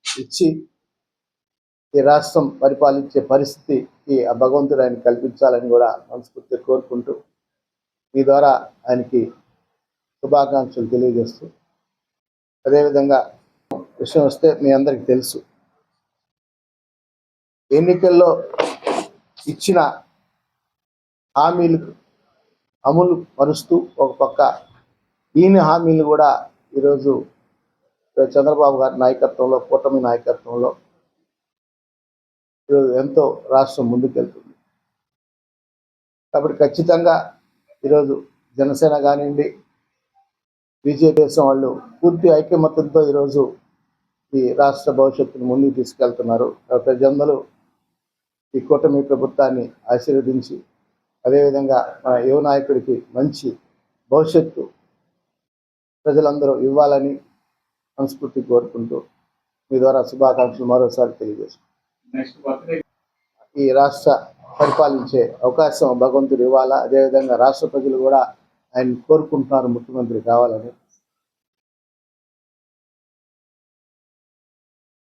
ఇచ్చి ఈ రాష్ట్రం పరిపాలించే పరిస్థితికి ఆ భగవంతుడు ఆయన కల్పించాలని కూడా మనస్ఫూర్తిగా కోరుకుంటూ మీ ద్వారా ఆయనకి శుభాకాంక్షలు తెలియజేస్తూ, అదేవిధంగా విషయం వస్తే మీ అందరికీ తెలుసు, ఎన్నికల్లో ఇచ్చిన హామీలు అమలు పరుస్తూ ఒక పక్క ఈయన హామీలు కూడా ఈరోజు చంద్రబాబు గారి నాయకత్వంలో, కూటమి నాయకత్వంలో ఈరోజు ఎంతో రాష్ట్రం ముందుకెళ్తుంది. కాబట్టి ఖచ్చితంగా ఈరోజు జనసేన కానివ్వండి, బీజేపీ దేశం వాళ్ళు పూర్తి ఐక్యమత్యంతో ఈరోజు ఈ రాష్ట్ర భవిష్యత్తును ముందుకు తీసుకెళ్తున్నారు. ప్రజలందరూ ఈ కూటమి ప్రభుత్వాన్ని ఆశీర్వదించి, అదేవిధంగా మన యువ నాయకుడికి మంచి భవిష్యత్తు ప్రజలందరూ ఇవ్వాలని మనస్ఫూర్తి కోరుకుంటూ మీ ద్వారా శుభాకాంక్షలు మరోసారి తెలియజేస్తున్నాను. ఈ రాష్ట్ర పరిపాలించే అవకాశం భగవంతుడు ఇవ్వాలా, అదేవిధంగా రాష్ట్ర ప్రజలు కూడా ఆయన కోరుకుంటున్నారు ముఖ్యమంత్రి కావాలని.